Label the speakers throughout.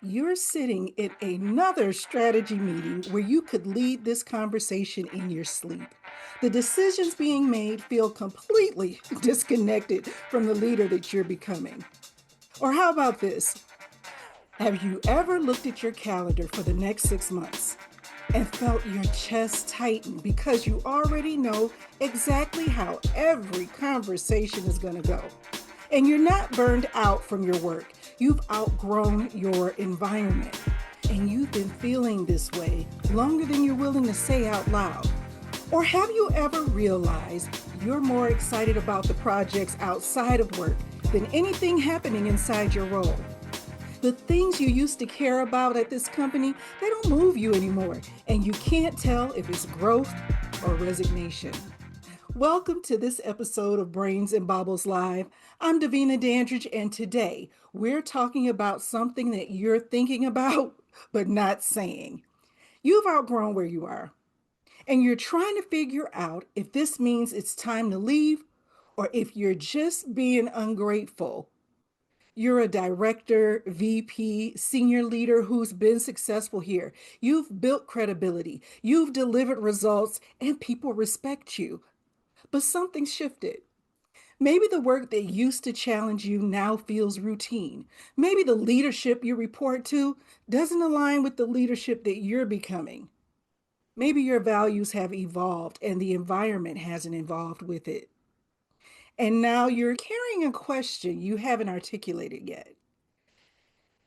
Speaker 1: You're sitting in another strategy meeting where you could lead this conversation in your sleep. The decisions being made feel completely disconnected from the leader that you're becoming. Or how about this? Have you ever looked at your calendar for the next 6 months and felt your chest tighten because you already know exactly how every conversation is going to go? And you're not burned out from your work. You've outgrown your environment. And you've been feeling this way longer than you're willing to say out loud. Or have you ever realized you're more excited about the projects outside of work than anything happening inside your role? The things you used to care about at this company, they don't move you anymore, and you can't tell if it's growth or resignation. Welcome to this episode of Brains and Baubles Live. I'm Davina Dandridge, and today we're talking about something that you're thinking about but not saying. You've outgrown where you are, and you're trying to figure out if this means it's time to leave or if you're just being ungrateful. You're a director, VP, senior leader who's been successful here. You've built credibility, you've delivered results, and people respect you. But something shifted. Maybe the work that used to challenge you now feels routine. Maybe the leadership you report to doesn't align with the leadership that you're becoming. Maybe your values have evolved and the environment hasn't evolved with it. And now you're carrying a question you haven't articulated yet.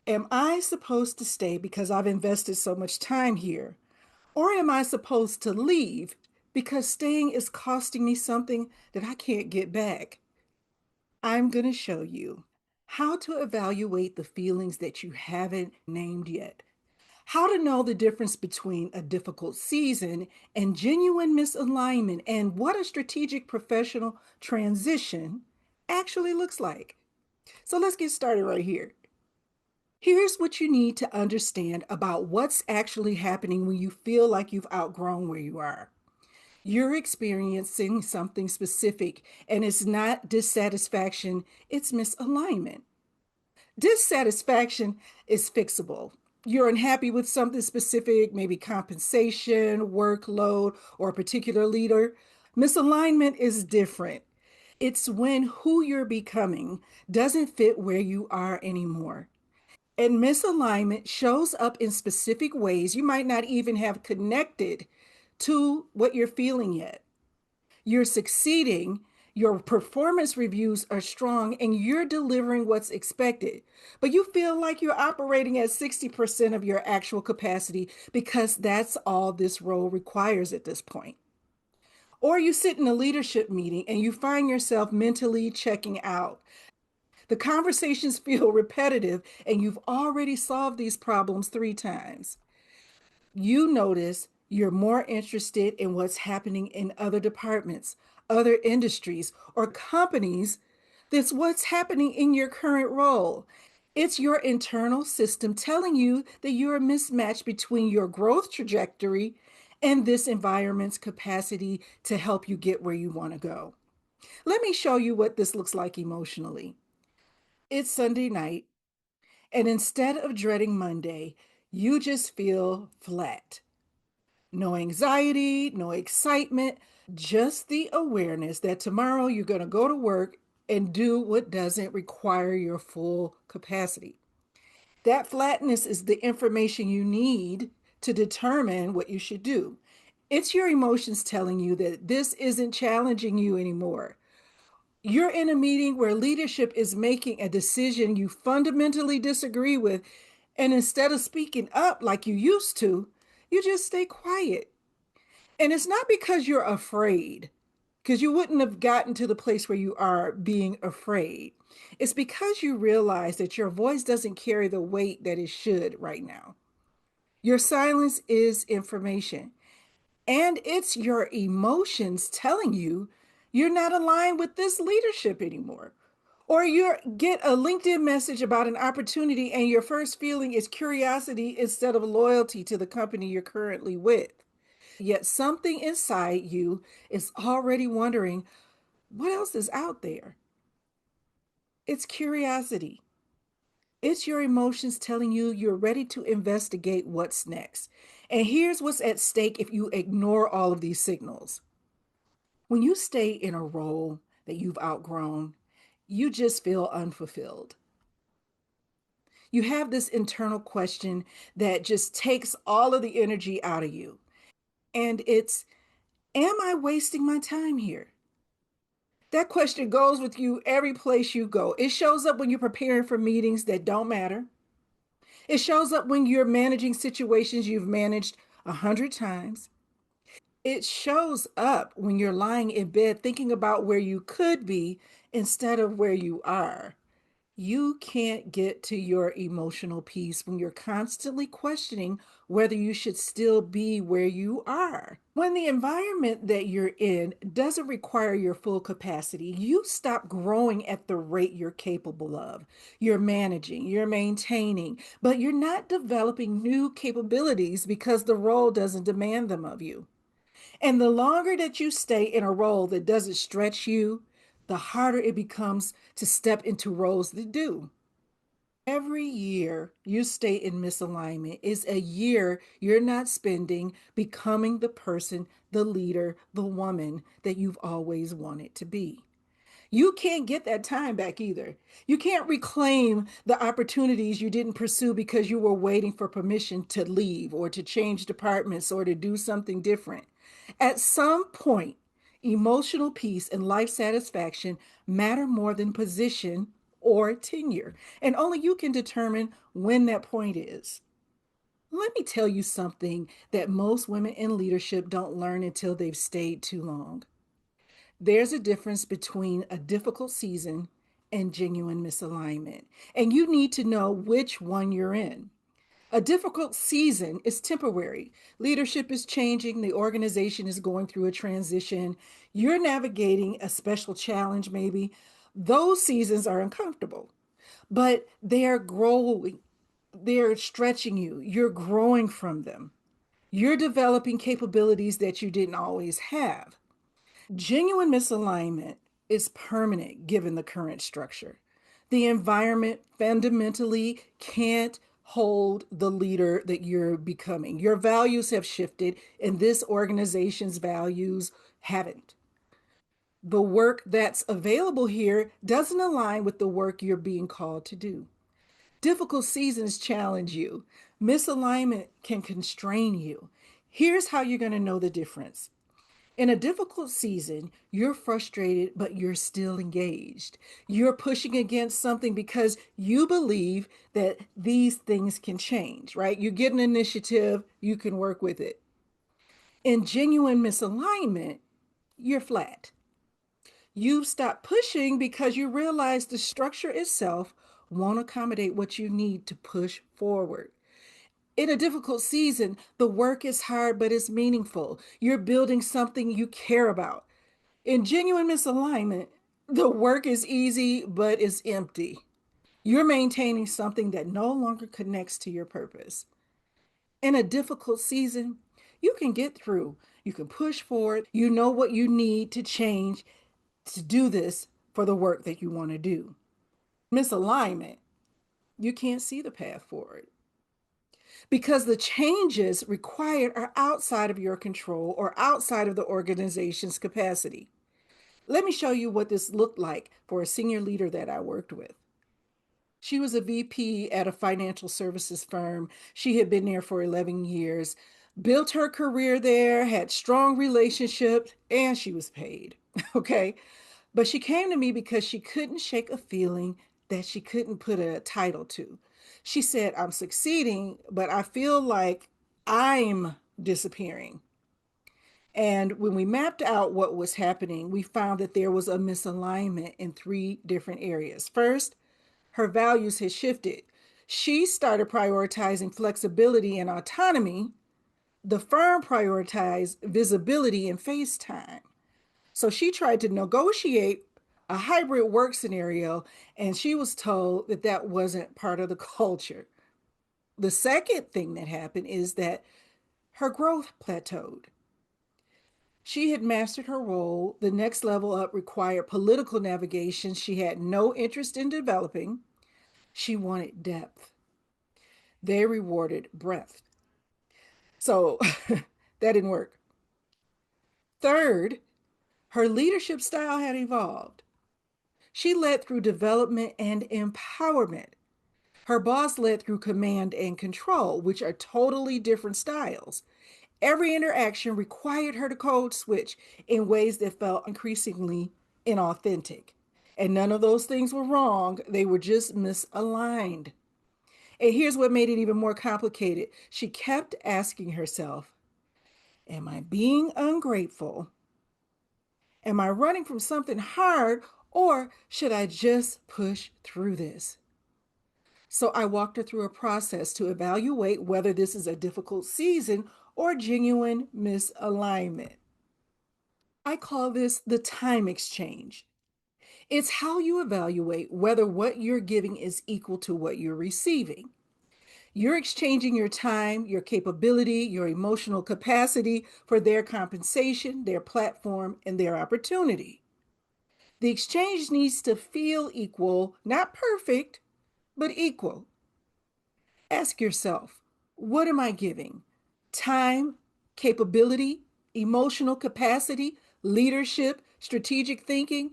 Speaker 1: Am I supposed to stay because I've invested so much time here? Or am I supposed to leave because staying is costing me something that I can't get back? I'm going to show you how to evaluate the feelings that you haven't named yet, how to know the difference between a difficult season and genuine misalignment, and what a strategic professional transition actually looks like. So let's get started right here. Here's what you need to understand about what's actually happening when you feel like you've outgrown where you are. You're experiencing something specific, and it's not dissatisfaction, it's misalignment. Dissatisfaction is fixable. You're unhappy with something specific, maybe compensation, workload, or a particular leader. Misalignment is different. It's when who you're becoming doesn't fit where you are anymore. And misalignment shows up in specific ways you might not even have connected to what you're feeling yet. You're succeeding, your performance reviews are strong, and you're delivering what's expected. But you feel like you're operating at 60% of your actual capacity because that's all this role requires at this point. Or you sit in a leadership meeting and you find yourself mentally checking out. The conversations feel repetitive, and you've already solved these problems 3 times. You notice you're more interested in what's happening in other departments, other industries, or companies than what's happening in your current role. It's your internal system telling you that you're a mismatch between your growth trajectory and this environment's capacity to help you get where you want to go. Let me show you what this looks like emotionally. It's Sunday night, and instead of dreading Monday, you just feel flat. No anxiety, no excitement, just the awareness that tomorrow you're going to go to work and do what doesn't require your full capacity. That flatness is the information you need to determine what you should do. It's your emotions telling you that this isn't challenging you anymore. You're in a meeting where leadership is making a decision you fundamentally disagree with, and instead of speaking up like you used to, you just stay quiet. And it's not because you're afraid, because you wouldn't have gotten to the place where you are being afraid. It's because you realize that your voice doesn't carry the weight that it should right now. Your silence is information, and it's your emotions telling you you're not aligned with this leadership anymore. Or you get a LinkedIn message about an opportunity, and your first feeling is curiosity instead of loyalty to the company you're currently with. Yet something inside you is already wondering what else is out there. It's curiosity. It's your emotions telling you you're ready to investigate what's next. And here's what's at stake if you ignore all of these signals. When you stay in a role that you've outgrown, you just feel unfulfilled. You have this internal question that just takes all of the energy out of you. And it's, am I wasting my time here? That question goes with you every place you go. It shows up when you're preparing for meetings that don't matter. It shows up when you're managing situations you've managed 100 times. It shows up when you're lying in bed thinking about where you could be instead of where you are. You can't get to your emotional peace when you're constantly questioning whether you should still be where you are. When the environment that you're in doesn't require your full capacity, you stop growing at the rate you're capable of. You're managing, you're maintaining, but you're not developing new capabilities because the role doesn't demand them of you. And the longer that you stay in a role that doesn't stretch you, the harder it becomes to step into roles that do. Every year you stay in misalignment is a year you're not spending becoming the person, the leader, the woman that you've always wanted to be. You can't get that time back either. You can't reclaim the opportunities you didn't pursue because you were waiting for permission to leave or to change departments or to do something different. At some point, emotional peace and life satisfaction matter more than position or tenure. And only you can determine when that point is. Let me tell you something that most women in leadership don't learn until they've stayed too long. There's a difference between a difficult season and genuine misalignment, and you need to know which one you're in. A difficult season is temporary. Leadership is changing, the organization is going through a transition, you're navigating a special challenge, maybe. Those seasons are uncomfortable, but they are growing, they're stretching you, you're growing from them. You're developing capabilities that you didn't always have. Genuine misalignment is permanent given the current structure. The environment fundamentally can't hold the leader that you're becoming. Your values have shifted, and this organization's values haven't. The work that's available here doesn't align with the work you're being called to do. Difficult seasons challenge you, misalignment can constrain you. Here's how you're going to know the difference. In a difficult season, you're frustrated, but you're still engaged. You're pushing against something because you believe that these things can change, right? You get an initiative, you can work with it. In genuine misalignment, you're flat. You stop pushing because you realize the structure itself won't accommodate what you need to push forward. In a difficult season, the work is hard, but it's meaningful. You're building something you care about. In genuine misalignment, the work is easy, but it's empty. You're maintaining something that no longer connects to your purpose. In a difficult season, you can get through. You can push forward. You know what you need to change to do this for the work that you want to do. Misalignment, you can't see the path forward because the changes required are outside of your control or outside of the organization's capacity. Let me show you what this looked like for a senior leader that I worked with. She was a VP at a financial services firm. She had been there for 11 years, built her career there, had strong relationships, and she was paid. Okay. But she came to me because she couldn't shake a feeling that she couldn't put a title to. She said, I'm succeeding, but I feel like I'm disappearing. And when we mapped out what was happening, we found that there was a misalignment in three different areas. First, her values had shifted. She started prioritizing flexibility and autonomy. The firm prioritized visibility and face time. So she tried to negotiate a hybrid work scenario, and she was told that that wasn't part of the culture. The second thing that happened is that her growth plateaued. She had mastered her role. The next level up required political navigation she had no interest in developing. She wanted depth. They rewarded breadth. So that didn't work. Third, her leadership style had evolved. She led through development and empowerment. Her boss led through command and control, which are totally different styles. Every interaction required her to code switch in ways that felt increasingly inauthentic. And none of those things were wrong, they were just misaligned. And here's what made it even more complicated. She kept asking herself, am I being ungrateful? Am I running from something hard? Or should I just push through this? So I walked her through a process to evaluate whether this is a difficult season or genuine misalignment. I call this the time exchange. It's how you evaluate whether what you're giving is equal to what you're receiving. You're exchanging your time, your capability, your emotional capacity for their compensation, their platform, and their opportunity. The exchange needs to feel equal, not perfect, but equal. Ask yourself, what am I giving? Time, capability, emotional capacity, leadership, strategic thinking?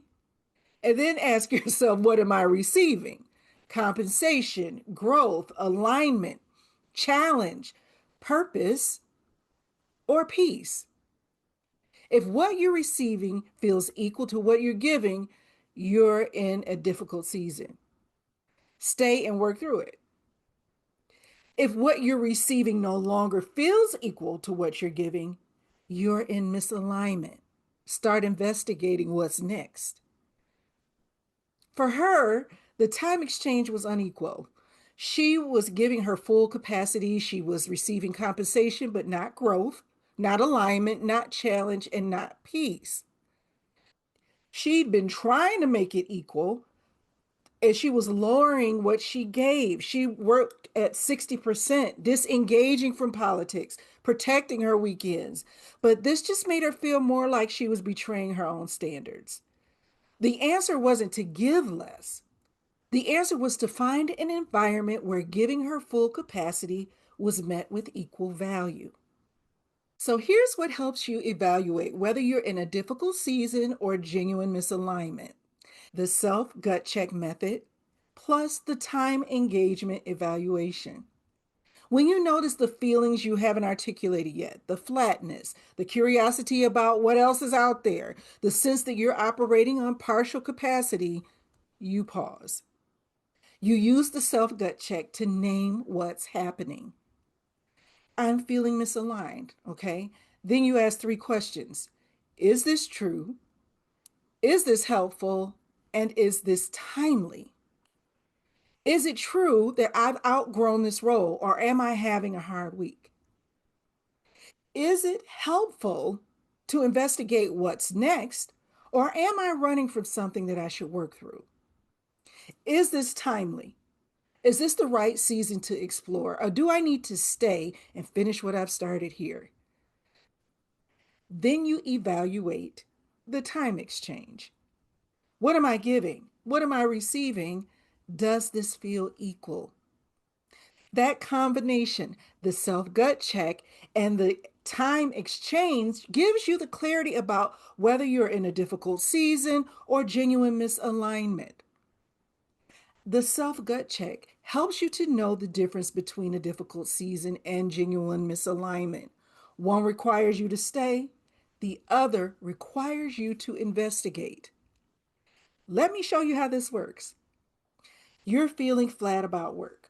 Speaker 1: And then ask yourself, what am I receiving? Compensation, growth, alignment, challenge, purpose, or peace. If what you're receiving feels equal to what you're giving, you're in a difficult season. Stay and work through it. If what you're receiving no longer feels equal to what you're giving, you're in misalignment. Start investigating what's next. For her, the time exchange was unequal. She was giving her full capacity. She was receiving compensation, but not growth, not alignment, not challenge, and not peace. She'd been trying to make it equal, and she was lowering what she gave. She worked at 60%, disengaging from politics, protecting her weekends. But this just made her feel more like she was betraying her own standards. The answer wasn't to give less. The answer was to find an environment where giving her full capacity was met with equal value. So here's what helps you evaluate whether you're in a difficult season or genuine misalignment: the self gut check method, plus the time engagement evaluation. When you notice the feelings you haven't articulated yet, the flatness, the curiosity about what else is out there, the sense that you're operating on partial capacity, you pause. You use the self gut check to name what's happening. I'm feeling misaligned, okay? Then you ask three questions. Is this true? Is this helpful? And is this timely? Is it true that I've outgrown this role, or am I having a hard week? Is it helpful to investigate what's next, or am I running from something that I should work through? Is this timely? Is this the right season to explore, or do I need to stay and finish what I've started here? Then you evaluate the time exchange. What am I giving? What am I receiving? Does this feel equal? That combination, the self gut check and the time exchange, gives you the clarity about whether you're in a difficult season or genuine misalignment. The self gut check helps you to know the difference between a difficult season and genuine misalignment. One requires you to stay, the other requires you to investigate. Let me show you how this works. You're feeling flat about work.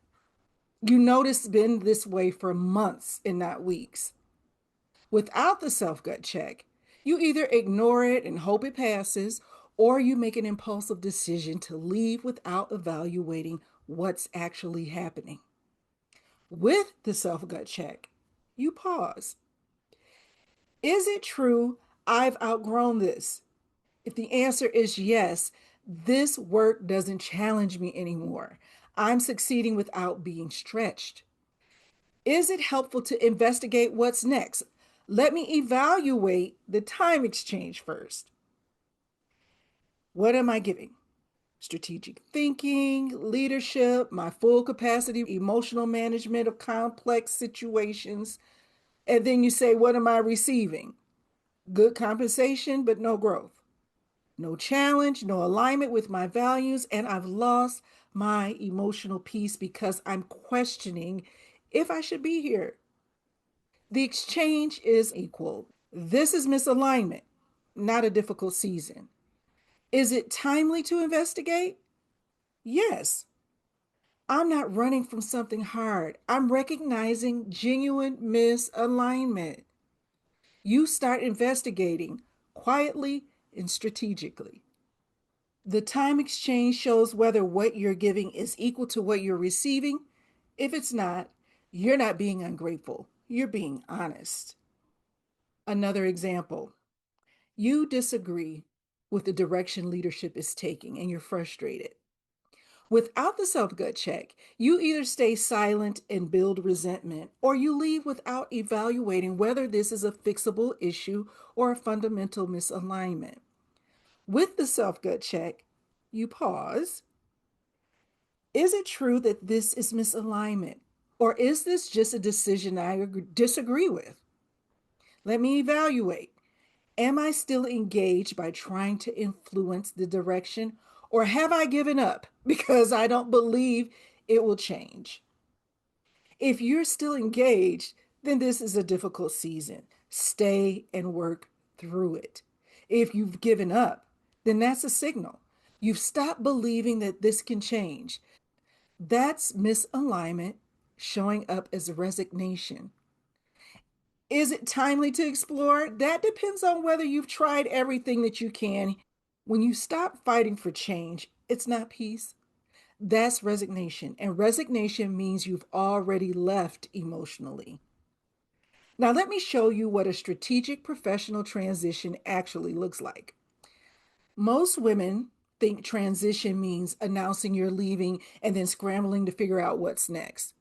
Speaker 1: You notice it's been this way for months and not weeks. Without the self gut check, you either ignore it and hope it passes, or you make an impulsive decision to leave without evaluating what's actually happening. With the self gut check, you pause. Is it true I've outgrown this? If the answer is yes, this work doesn't challenge me anymore. I'm succeeding without being stretched. Is it helpful to investigate what's next? Let me evaluate the time exchange first. What am I giving? strategic thinking, leadership, my full capacity, emotional management of complex situations. And then you say, what am I receiving? Good compensation, but no growth, no challenge, no alignment with my values, and I've lost my emotional peace because I'm questioning if I should be here. The exchange is equal. This is misalignment, not a difficult season. Is it timely to investigate? Yes. I'm not running from something hard. I'm recognizing genuine misalignment. You start investigating quietly and strategically. The time exchange shows whether what you're giving is equal to what you're receiving. If it's not, you're not being ungrateful. You're being honest. Another example, you disagree with the direction leadership is taking and you're frustrated. Without the self gut check, you either stay silent and build resentment, or you leave without evaluating whether this is a fixable issue or a fundamental misalignment. With the self gut check, you pause. Is it true that this is misalignment? Or is this just a decision I disagree with? Let me evaluate. Am I still engaged by trying to influence the direction? Or have I given up because I don't believe it will change? If you're still engaged, then this is a difficult season. Stay and work through it. If you've given up, then that's a signal. You've stopped believing that this can change. That's misalignment showing up as resignation. Is it timely to explore? That depends on whether you've tried everything that you can. When you stop fighting for change, it's not peace. That's resignation. And resignation means you've already left emotionally. Now, let me show you what a strategic professional transition actually looks like. Most women think transition means announcing you're leaving and then scrambling to figure out what's next.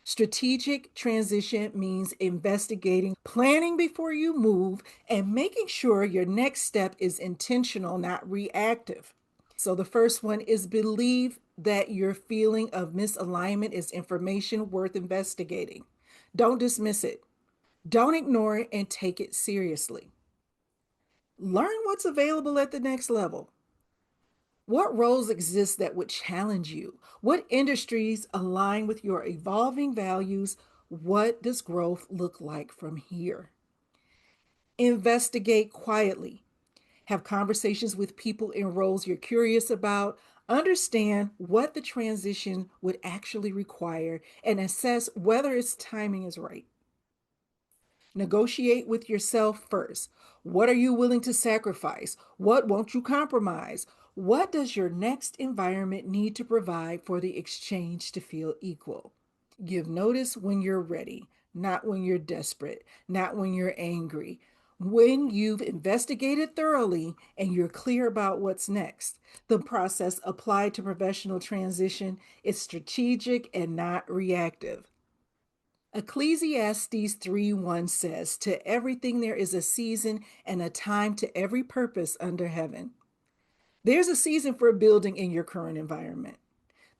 Speaker 1: Strategic transition means investigating, planning before you move, and making sure your next step is intentional, not reactive. So, the first one is believe that your feeling of misalignment is information worth investigating. Don't dismiss it, don't ignore it, and take it seriously. Learn what's available at the next level. What roles exist that would challenge you? What industries align with your evolving values? What does growth look like from here? Investigate quietly. Have conversations with people in roles you're curious about. Understand what the transition would actually require and assess whether its timing is right. Negotiate with yourself first. What are you willing to sacrifice? What won't you compromise? What does your next environment need to provide for the exchange to feel equal? Give notice when you're ready, not when you're desperate, not when you're angry. When you've investigated thoroughly and you're clear about what's next, the process applied to professional transition is strategic and not reactive. Ecclesiastes 3:1 says, to everything there is a season and a time to every purpose under heaven. There's a season for building in your current environment.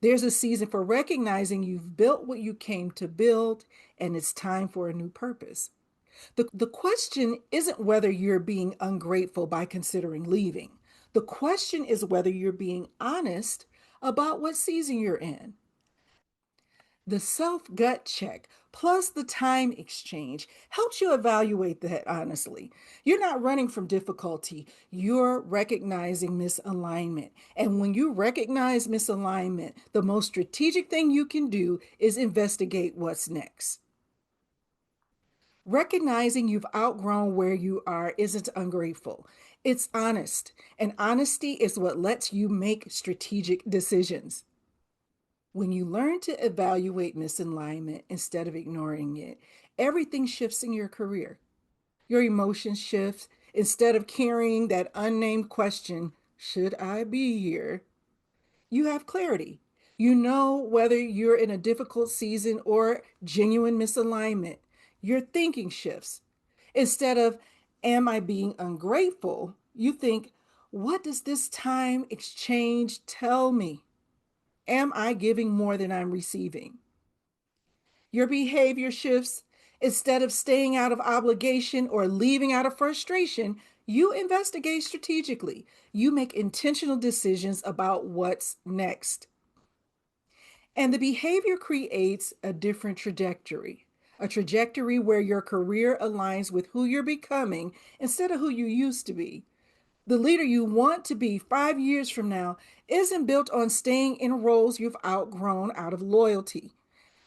Speaker 1: There's a season for recognizing you've built what you came to build and it's time for a new purpose. The question isn't whether you're being ungrateful by considering leaving. The question is whether you're being honest about what season you're in. The self gut check plus the time exchange helps you evaluate that honestly. You're not running from difficulty, you're recognizing misalignment. And when you recognize misalignment, the most strategic thing you can do is investigate what's next. Recognizing you've outgrown where you are isn't ungrateful. It's honest. And honesty is what lets you make strategic decisions. When you learn to evaluate misalignment instead of ignoring it, everything shifts in your career. Your emotions shift. Instead of carrying that unnamed question, should I be here? You have clarity. You know whether you're in a difficult season or genuine misalignment. Your thinking shifts. Instead of, am I being ungrateful? You think, What does this time exchange tell me? Am I giving more than I'm receiving? Your behavior shifts. Instead of staying out of obligation or leaving out of frustration, you investigate strategically. You make intentional decisions about what's next. And the behavior creates a different trajectory, a trajectory where your career aligns with who you're becoming instead of who you used to be. The leader you want to be 5 years from now isn't built on staying in roles you've outgrown out of loyalty.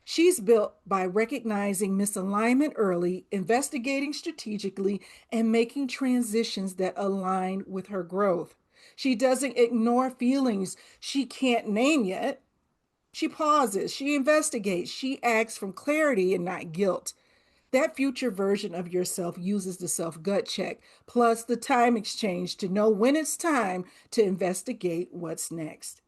Speaker 1: She's built by recognizing misalignment early, investigating strategically, and making transitions that align with her growth. She doesn't ignore feelings she can't name yet. She pauses, she investigates, she acts from clarity and not guilt. That future version of yourself uses the self gut check plus the time exchange to know when it's time to investigate what's next.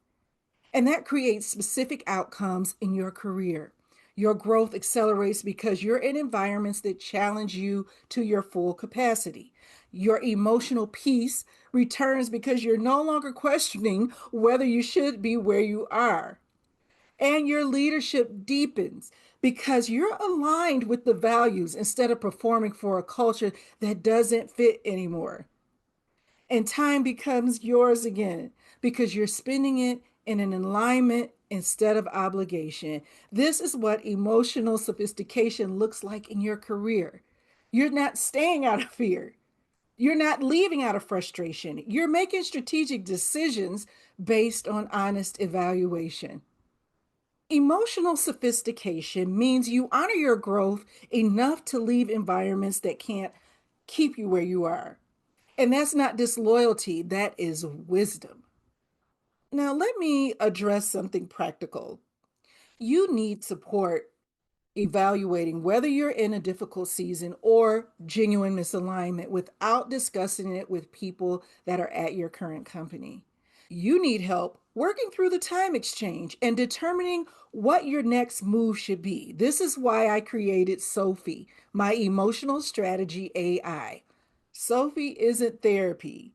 Speaker 1: And that creates specific outcomes in your career. Your growth accelerates because you're in environments that challenge you to your full capacity. Your emotional peace returns because you're no longer questioning whether you should be where you are. And your leadership deepens because you're aligned with the values instead of performing for a culture that doesn't fit anymore. And time becomes yours again because you're spending it in an alignment instead of obligation. This is what emotional sophistication looks like in your career. You're not staying out of fear. You're not leaving out of frustration. You're making strategic decisions based on honest evaluation. Emotional sophistication means you honor your growth enough to leave environments that can't keep you where you are. And that's not disloyalty, that is wisdom. Now, let me address something practical. You need support evaluating whether you're in a difficult season or genuine misalignment without discussing it with people that are at your current company. You need help working through the time exchange and determining what your next move should be. This is why I created Sophie, my emotional strategy AI. Sophie isn't therapy.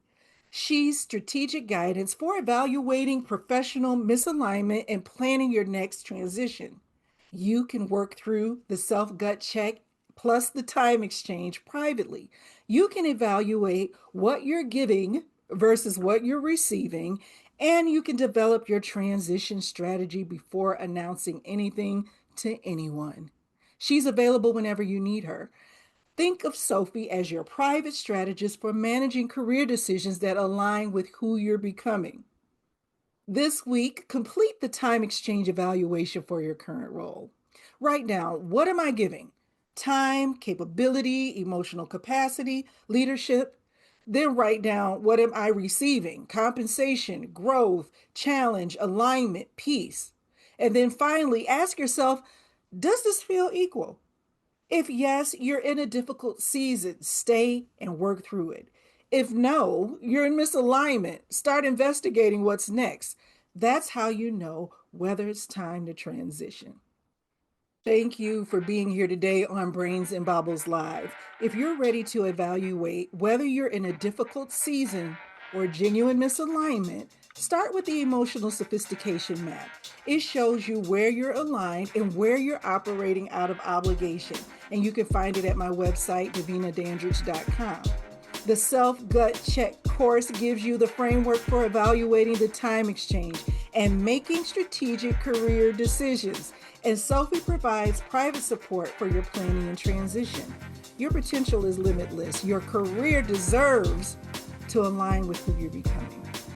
Speaker 1: She's strategic guidance for evaluating professional misalignment and planning your next transition. You can work through the self gut check plus the time exchange privately. You can evaluate what you're giving versus what you're receiving, and you can develop your transition strategy before announcing anything to anyone. She's available whenever you need her. Think of Sophie as your private strategist for managing career decisions that align with who you're becoming. This week, complete the time exchange evaluation for your current role. Write down, what am I giving? Time, capability, emotional capacity, leadership. Then write down, what am I receiving? Compensation, growth, challenge, alignment, peace. And then finally, ask yourself, does this feel equal? If yes, you're in a difficult season, stay and work through it. If no, you're in misalignment, start investigating what's next. That's how you know whether it's time to transition. Thank you for being here today on Brains and Baubles Live. If you're ready to evaluate whether you're in a difficult season or genuine misalignment, start with the emotional sophistication map. It shows you where you're aligned and where you're operating out of obligation. And you can find it at my website, davinadandridge.com. The Self Gut Check course gives you the framework for evaluating the time exchange and making strategic career decisions. And Sophie provides private support for your planning and transition. Your potential is limitless. Your career deserves to align with who you're becoming.